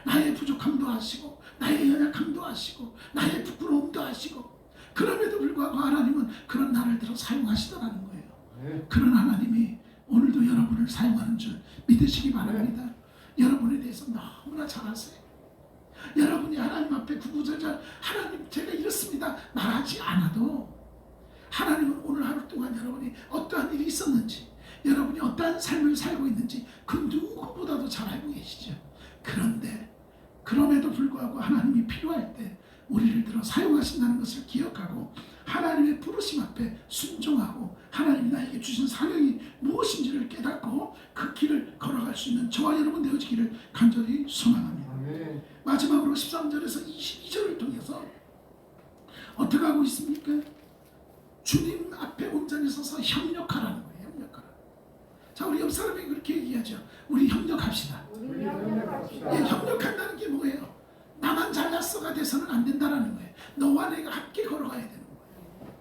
나의 부족함도 아시고 나의 연약함도 아시고 나의 부끄러움도 아시고, 그럼에도 불구하고 하나님은 그런 나를 들어 사용하시더라는 거예요. 그런 하나님이 오늘도 여러분을 사용하는 줄 믿으시기 바랍니다. 여러분에 대해서 너무나 잘 아세요. 여러분이 하나님 앞에 구구절절 하나님 제가 이렇습니다 말하지 않아도 하나님은 오늘 하루 동안 여러분이 어떠한 일이 있었는지, 여러분이 어떠한 삶을 살고 있는지 그 누구보다도 잘 알고 계시죠. 그런데 그럼에도 불구하고 하나님이 필요할 때 우리를 들어 사용하신다는 것을 기억하고 하나님의 부르심 앞에 순종하고 하나님이 나에게 주신 사명이 무엇인지를 깨닫고 그 길을 걸어갈 수 있는 저와 여러분 되어지기를 간절히 소망합니다. 마지막으로 13절에서 22절을 통해서 어떻게 하고 있습니까? 주님 앞에 온전히 서서 형 협력합시다. 협력한다는 게 뭐예요? 나만 잘났어가 돼서는 안 된다라는 거예요. 너와 내가 함께 걸어가야 되는 거예요.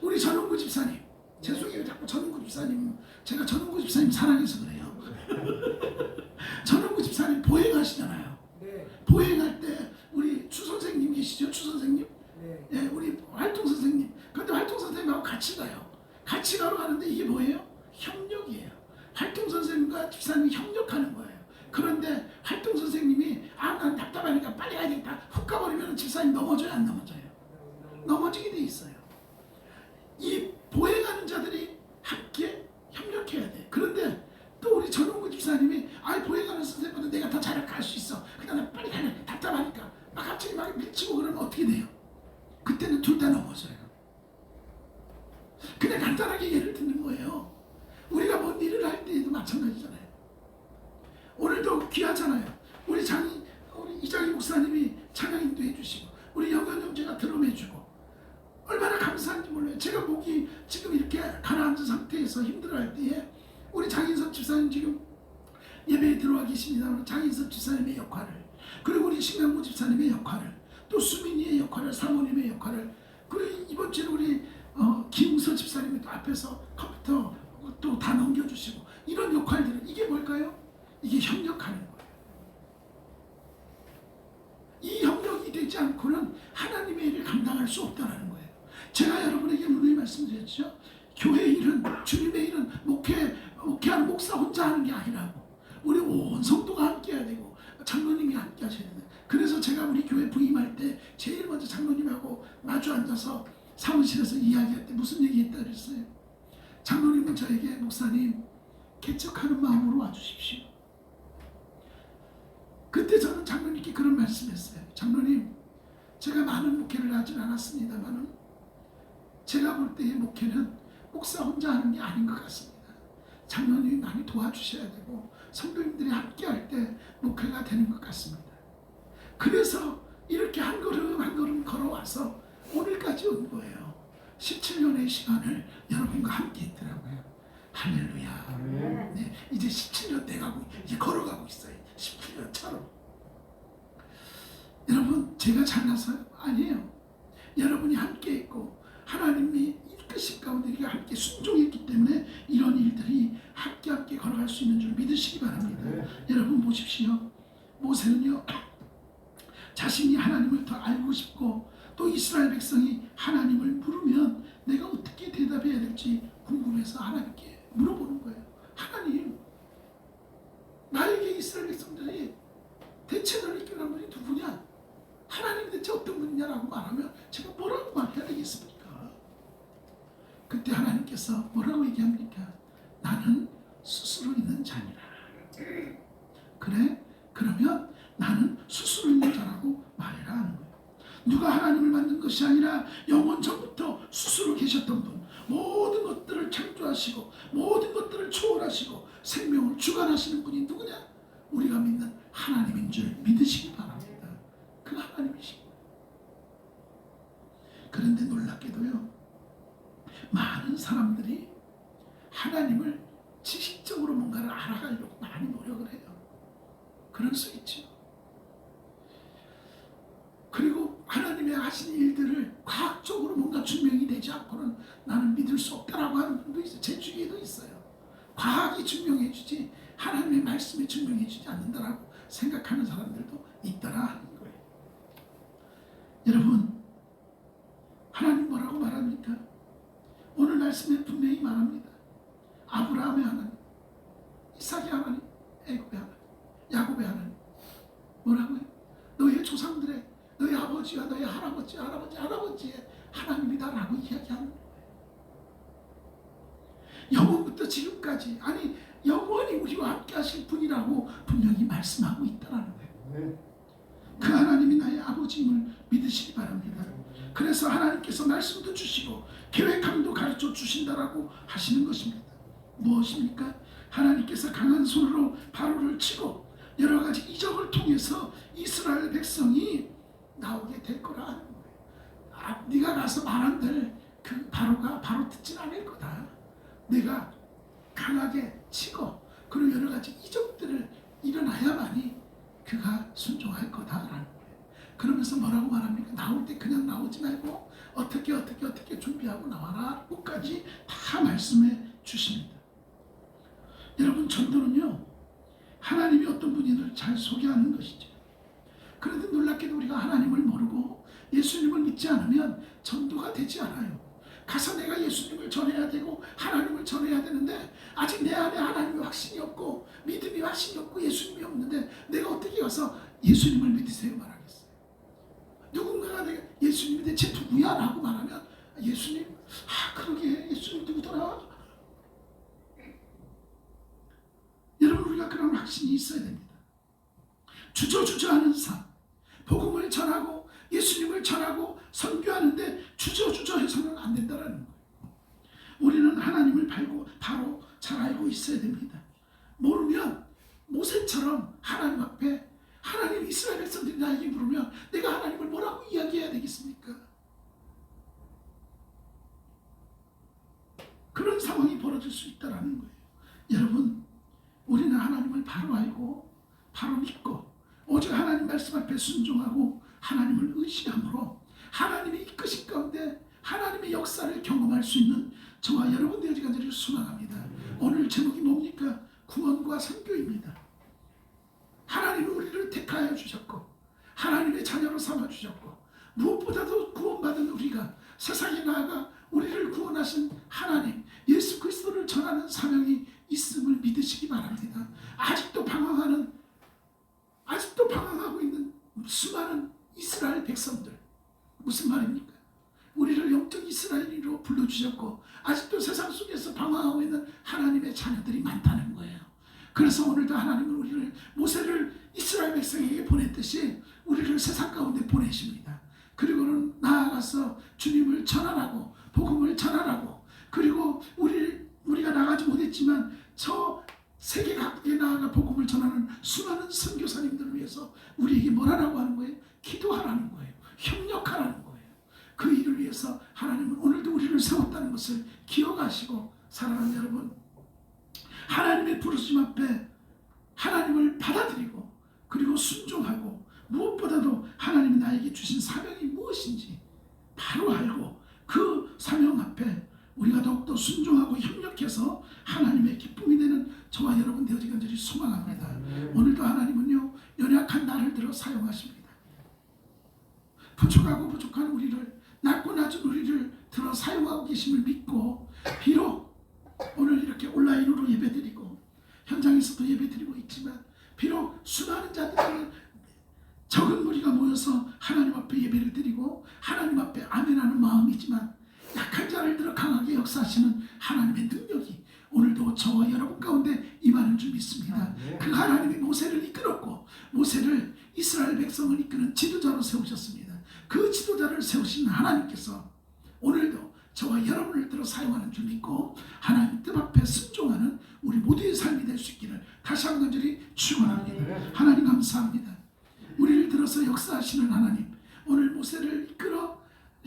우리 전원구 집사님, 죄송해요. 자꾸 전원구 집사님, 제가 전원구 집사님 사랑해서 그래요. 전원구 집사님 보행하시잖아요. 보행할 때 우리 추 선생님 계시죠? 추 선생님? 예, 우리 활동 선생님. 그런데 활동 선생님하고 같이 가요. 같이 가러 가는데 이게 뭐예요? 협력이에요. 활동 선생님과 집사님이 협력하는 거예요. 그런데 활동 선생님이 난 답답하니까 빨리 가야겠다 훅 가버리면 집사님 넘어져요, 안 넘어져요? 넘어지게 돼 있어요. 이 보행하는 자들이 함께 협력해야 돼. 그런데 또 우리 전원구 집사님이 보행하는 선생님보다 내가 더 잘 갈 수 있어. 그다음에 빨리 가면 답답하니까 막 갑자기 막 밀치고 그러면 어떻게 돼요? 그때는 둘 다 넘어져요. 그냥 간단하게 예를 듣는 거예요. 우리가 뭔 일을 할 때에도 마찬가지잖아요. 오늘도 귀하잖아요. 우리 이장희 목사님이 찬양인도 해주시고 우리 영현 형제가 드럼 해주고 얼마나 감사한지 몰라요. 제가 목이 지금 이렇게 가라앉은 상태에서 힘들어할 때에 우리 장인섭 집사님 지금 예배에 들어와 계십니다. 장인섭 집사님의 역할을, 그리고 우리 신강무 집사님의 역할을, 또 수민이의 역할을, 사모님의 역할을, 그리고 이번 주에 우리 김우서 집사님이 또 앞에서 컴퓨터 또 다 넘겨주시고 이런 역할들은 이게 뭘까요? 이게 협력하는 거예요. 이 협력이 되지 않고는 하나님의 일을 감당할 수 없다는 거예요. 제가 여러분에게 분명히 말씀드렸죠. 교회 일은, 주님의 일은 목회하는 목사 혼자 하는 게 아니라고. 우리 온 성도가 함께 해야 되고 장로님이 함께 하셔야 돼요. 그래서 제가 우리 교회 부임할 때 제일 먼저 장로님하고 마주 앉아서 사무실에서 이야기할 때 무슨 얘기했다 그랬어요? 장로님은 저에게 목사님 개척하는 마음으로 와주십시오. 그때 저는 장로님께 그런 말씀했어요. 장로님, 제가 많은 목회를 하진 않았습니다만 제가 볼 때의 목회는 목사 혼자 하는 게 아닌 것 같습니다. 장로님이 많이 도와주셔야 되고 성도님들이 함께 할 때 목회가 되는 것 같습니다. 그래서 이렇게 한 걸음 한 걸음 걸어와서 오늘까지 온 거예요. 17년의 시간을 여러분과 함께 했더라고요. 할렐루야. 네, 이제 17년 돼가고 이제 걸어가고 있어요. 17년 차로. 여러분, 제가 잘나서요? 아니에요. 여러분이 함께 있고 하나님이 이끄신 가운데 우리가 함께 순종했기 때문에 이런 일들이 함께 걸어갈 수 있는 줄 믿으시기 바랍니다. 여러분 보십시오. 모세는요, 자신이 하나님을 더 알고 싶고 또 이스라엘 백성이 하나님을 물으면 내가 어떻게 대답해야 될지 궁금해서 하나님께 물어보는 거예요. 하나님, 나에게 이스라엘 백성들이 대체 너를 이끌어간 분이 누구냐? 하나님 대체 어떤 분이냐라고 말하면 제가 뭐라고 말해야 되겠습니까? 그때 하나님께서 뭐라고 얘기합니까? 나는 스스로 있는 자니라. 그래? 그러면 나는 스스로 있는 자라고 말해라 하는 거예요. 누가 하나님을 만든 것이 아니라 영원 전부터 스스로 계셨던 분, 모든 것들을 창조하시고 모든 것들을 초월하시고 생명을 주관하시는 분이 누구냐? 우리가 믿는 하나님인 줄 믿으시기 바랍니다. 그 하나님이신 거예요. 그런데 놀랍게도요, 많은 사람들이 하나님을 지식적으로 뭔가를 알아가려고 많이 노력을 해요. 그럴 수 있죠. 그리고 하나님의 하신 일들을 과학적으로 뭔가 증명이 되지 않고는 나는 믿을 수 없다라고 하는 분도 있어요. 제 주위에도 있어요. 과학이 증명해 주지 하나님의 말씀이 증명해 주지 않는다라고 생각하는 사람들도 있더라 하는 거예요. 여러분, 하나님 뭐라고 말합니까? 오늘 말씀에 분명히 말합니다. 아브라함의 하나님, 이삭의 하나님, 애굽의 하나님, 야곱의 하나님. 뭐라고요? 너의 조상들의, 너의 아버지와 너의 할아버지의 하나님이다라고 이야기하는 거예요. 영원부터 지금까지, 아니 영원히 우리와 함께 하실 분이라고 분명히 말씀하고 있다라는 거예요. 그 하나님이 나의 아버지임을 믿으시기 바랍니다. 그래서 하나님께서 말씀도 주시고 계획함도 가르쳐 주신다라고 하시는 것입니다. 무엇입니까? 하나님께서 강한 손으로 바로를 치고 여러 가지 이적을 통해서 이스라엘 백성이 나오게 될 거라 하는 거예요. 네가 가서 말한들 그 바로가 바로 듣진 않을 거다. 내가 강하게 치고 그리고 여러 가지 이적들을 일어나야만이 그가 순종할 거다라는 거예요. 그러면서 뭐라고 말합니까? 나올 때 그냥 나오지 말고 어떻게 준비하고 나와라. 끝까지 다 말씀해 주십니다. 여러분, 전도는요, 하나님이 어떤 분인지를 잘 소개하는 것이죠. 그런데 놀랍게도 우리가 하나님을 모르고 예수님을 믿지 않으면 전도가 되지 않아요. 가서 내가 예수님을 전해야 되고 하나님을 전해야 되는데 아직 내 안에 하나님의 확신이 없고 믿음이 확신이 없고 예수님이 없는데 내가 어떻게 가서 예수님을 믿으세요 말하겠어요. 누군가가 내가 예수님이 대체 누구야? 라고 말하면 예수님, 그러게 예수님 누구더라? 여러분, 우리가 그런 확신이 있어야 됩니다. 주저주저하는 삶, 복음을 전하고 예수님을 전하고 선교하는데 주저주저해서는 안 된다는 거예요. 우리는 하나님을 바로 잘 알고 있어야 됩니다. 모르면 모세처럼 하나님 앞에 하나님 이스라엘 백성들이 나에게 물으면 내가 하나님을 뭐라고 이야기해야 되겠습니까? 그런 상황이 벌어질 수 있다는 거예요. 여러분, 우리는 하나님을 바로 알고 바로 믿고 오직 하나님 말씀 앞에 순종하고 하나님을 의지함으로 하나님의 이끄신 가운데 하나님의 역사를 경험할 수 있는 저와 여러분 되어지 간절히 소망합니다. 오늘 제목이 뭡니까? 구원과 선교입니다. 하나님은 우리를 택하여 주셨고 하나님의 자녀로 삼아주셨고 무엇보다도 구원받은 우리가 세상에 나아가 우리를 구원하신 하나님 예수 그리스도를 전하는 사명이 있음을 믿으시기 바랍니다. 아직도 방황하고 있는 수많은 이스라엘 백성들, 무슨 말입니까? 우리를 영적 이스라엘인으로 불러주셨고 아직도 세상 속에서 방황하고 있는 하나님의 자녀들이 많다는 거예요. 그래서 오늘도 하나님은 우리를 모세를 이스라엘 백성에게 보냈듯이 우리를 세상 가운데 보내십니다. 그리고는 나아가서 주님을 전하라고 복음을 전하라고 그리고 우리가 나가지 못했지만 저 세계 각국에 나아가 복음을 전하는 수많은 선교사님들을 위해서 우리에게 뭐라고 하는 거예요? 기도하라는 거예요. 협력하라는 거예요. 그 일을 위해서 하나님은 오늘도 우리를 세웠다는 것을 기억하시고 사랑하는 여러분, 하나님의 부르심 앞에 하나님을 받아들이고 그리고 순종하고 무엇보다도 하나님이 나에게 주신 사명이 무엇인지 바로 알고 그 사명 앞에 우리가 더욱더 순종하고 협력해서 하나님의 기쁨이 되는 저와 여러분 되어지 간절히 소망합니다. 오늘도 하나님은요 연약한 나를 들어 사용하십니다. 부족하고 부족한 우리를 낮고 낮은 우리를 들어 사용하고 계심을 믿고 비록 오늘 이렇게 온라인으로 예배드리고 현장에서도 예배드리고 있지만 비록 수많은 자들이 적은 무리가 모여서 하나님 앞에 예배를 드리고 하나님 앞에 아멘하는 마음이지만 약한 자를 들어 강하게 역사하시는 하나님의 능력이 오늘도 저와 여러분 가운데 임하는 줄 믿습니다. 그 하나님이 모세를 이끌었고 모세를 이스라엘 백성을 이끄는 지도자로 세우셨습니다. 그 지도자를 세우신 하나님께서 오늘도 저와 여러분을 들어 사용하는 줄 믿고 하나님 뜻 앞에 순종하는 우리 모두의 삶이 될 수 있기를 다시 한번 간절히 축원합니다. 하나님 감사합니다. 우리를 들어서 역사하시는 하나님, 오늘 모세를 이끌어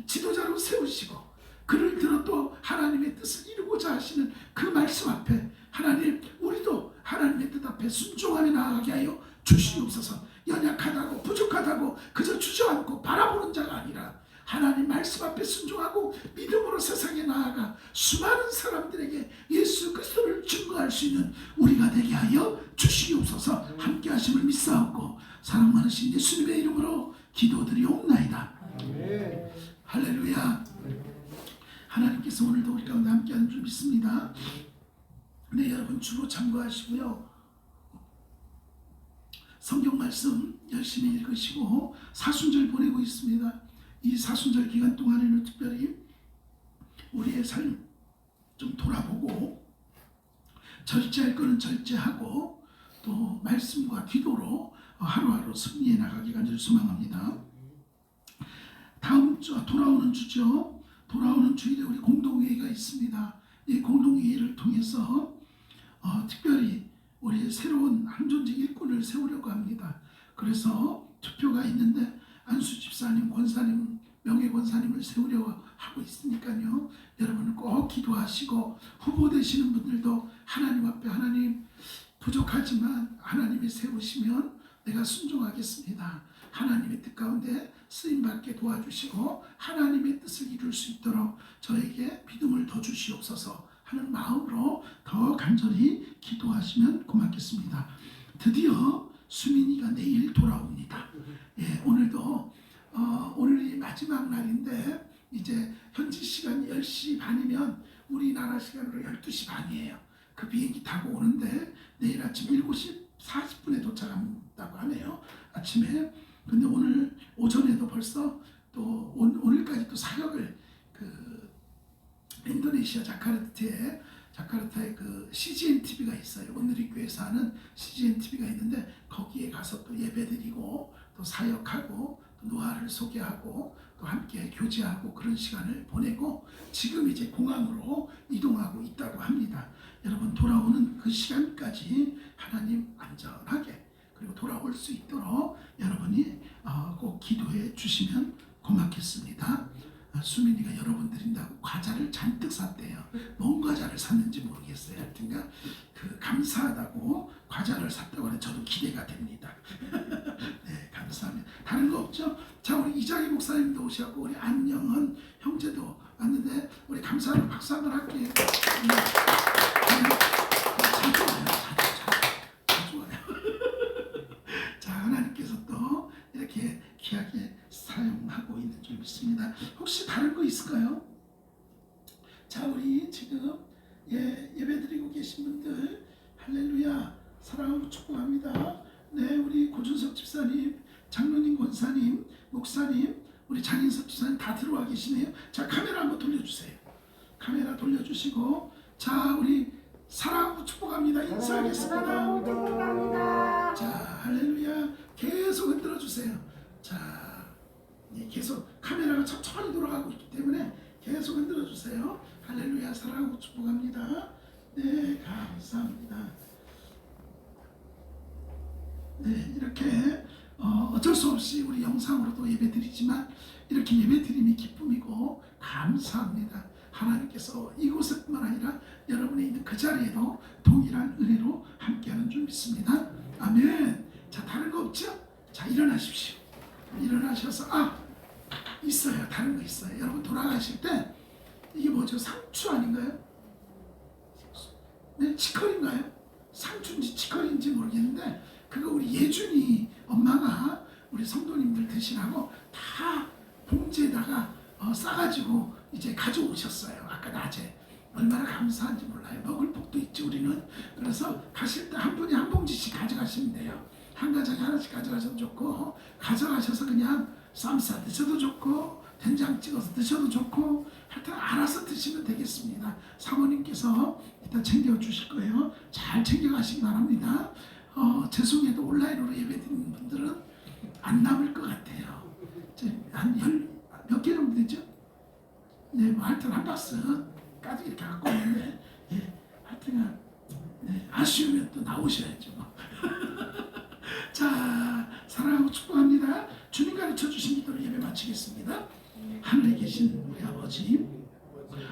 지도자로 세우시고 그를 들어 또 하나님의 뜻을 이루고자 하시는 그 말씀 앞에 하나님, 우리도 하나님의 뜻 앞에 순종하며 나아가게 하여 주시옵소서. 연약하다고 부족하다고 그저 주저앉고 바라보는 자가 아니라 하나님 말씀 앞에 순종하고 믿음으로 세상에 나아가 수많은 사람들에게 예수 그리스도를 증거할 수 있는 우리가 되게 하여 주시옵소서. 함께 하심을 믿사옵고 사랑 많으신 예수님의 이름으로 기도드리옵나이다. 할렐루야. 하나님께서 오늘도 우리 가운데 함께하는 줄 믿습니다. 네, 여러분 주로 참고하시고요. 성경 말씀 열심히 읽으시고 사순절 보내고 있습니다. 이 사순절 기간 동안에는 특별히 우리의 삶 좀 돌아보고 절제할 거는 절제하고 또 말씀과 기도로 하루하루 승리해 나가기 간절히 소망합니다. 다음 주 돌아오는 주죠. 돌아오는 주일에 우리 공동회의가 있습니다. 이 공동회의를 통해서 특별히 우리 새로운 항존직 일꾼을 세우려고 합니다. 그래서 투표가 있는데 안수 집사님, 권사님, 명예권사님을 세우려고 하고 있으니까요. 여러분은 꼭 기도하시고 후보 되시는 분들도 하나님 앞에 하나님 부족하지만 하나님이 세우시면 내가 순종하겠습니다. 하나님의 뜻 가운데 쓰임받게 도와주시고 하나님의 뜻을 이룰 수 있도록 저에게 믿음을 더 주시옵소서 하는 마음으로 더 간절히 기도하시면 고맙겠습니다. 드디어 수민이가 내일 돌아옵니다. 예, 오늘도 오늘이 마지막 날인데 이제 현지 시간 10시 반이면 우리나라 시간으로 12시 반이에요. 그 비행기 타고 오는데 내일 아침 7시 40분에 도착한다고 하네요. 아침에. 근데 오늘 오전에도 벌써 또 오늘까지 또 사역을 그 인도네시아 자카르타에 그 CGN TV가 있어요. 오늘의 교회에서 하는 CGN TV가 있는데 거기에 가서 또 예배드리고 또 사역하고 또 노아를 소개하고 또 함께 교제하고 그런 시간을 보내고 지금 이제 공항으로 이동하고 있다고 합니다. 여러분 돌아오는 그 시간까지 하나님 안전하게 그리고 돌아올 수 있도록 여러분이 꼭 기도해 주시면 고맙겠습니다. 수민이가 여러분 드린다고 과자를 잔뜩 샀대요. 뭔 과자를 샀는지 모르겠어요. 하여튼간 그 감사하다고 과자를 샀다고 하는 저도 기대가 됩니다. 네, 감사합니다. 다른 거 없죠? 자, 우리 이장희 목사님도 오셨고 우리 안영헌 형제도 왔는데 우리 감사하는 박수 한번 할게요. 자주 와요. 자주 와요. 자, 하나님께서 또 이렇게 귀하게 사용하고 있는 줄 믿습니다. 혹시 다른 거 있을까요? 자, 우리 지금 예배드리고 계신 분들 할렐루야 사랑하고 축복합니다. 네, 우리 고준석 집사님, 장로님, 권사님, 목사님, 우리 장인석 집사님 다 들어와 계시네요. 자, 카메라 한번 돌려주세요. 카메라 돌려주시고 자, 우리 사랑하고 축복합니다. 인사하겠습니다. 자, 할렐루야. 계속 흔들어 주세요. 자, 계속 카메라가 천천히 돌아가고 있기 때문에 계속 흔들어 주세요. 할렐루야. 사랑하고 축복합니다. 네, 감사합니다. 네, 이렇게 어쩔 수 없이 우리 영상으로도 예배드리지만 이렇게 예배드림이 기쁨이고 감사합니다. 하나님께서 이곳에뿐만 아니라 여러분이 있는 그 자리에도 동일한 은혜로 함께하는 줄 믿습니다. 아멘. 자, 다른 거 없죠? 자, 일어나십시오. 일어나셔서 있어요. 다른 거 있어요. 여러분 돌아가실 때 이게 뭐죠? 상추 아닌가요? 네, 치커리인가요? 상추인지 치커리인지 모르겠는데 그거 우리 예준이 엄마가 우리 성도님들 드시라고 다 봉지에다가 싸가지고 이제 가져오셨어요. 아까 낮에. 얼마나 감사한지 몰라요. 먹을 복도 있지 우리는. 그래서 가실 때 한 분이 한 봉지씩 가져가시면 돼요. 한 가정에 하나씩 가져가셔도 좋고 가져가셔서 그냥 쌈 싸 드셔도 좋고 된장 찍어서 드셔도 좋고 하여튼 알아서 드시면 되겠습니다. 사모님께서 일단 챙겨주실 거예요. 잘 챙겨가시기 바랍니다. 죄송해도 온라인으로 예배드리는 분들은 안 남을 것 같아요. 한 몇 개 정도 되죠? 네, 뭐 하여튼 한 박스까지 이렇게 갖고 오는데 하여튼 네, 아쉬우면 또 나오셔야죠. 자, 사랑하고 축복합니다. 주님 가르쳐 주신 기도로 예배 마치겠습니다. 하늘에 계신 우리 아버지,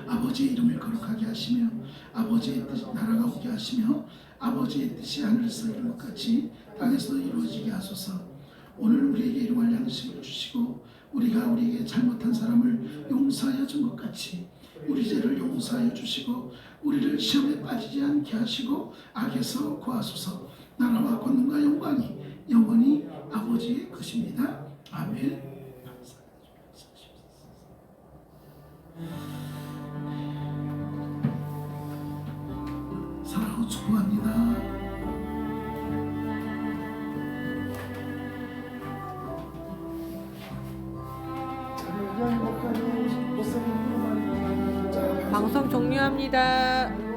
아버지의 이름을 거룩하게 하시며 아버지의 뜻 나라가 오게 하시며 아버지의 뜻이 하늘에서 이룬 것 같이 땅에서도 이루어지게 하소서. 오늘 우리에게 일용할 양식을 주시고 우리가 우리에게 잘못한 사람을 용서하여 준 것 같이 우리 죄를 용서하여 주시고 우리를 시험에 빠지지 않게 하시고 악에서 구하소서. 나라와 권능과 영광이 영원히 아버지의 것입니다. 아멘. 사랑하고 축복합니다. 목사님 방송 종료합니다.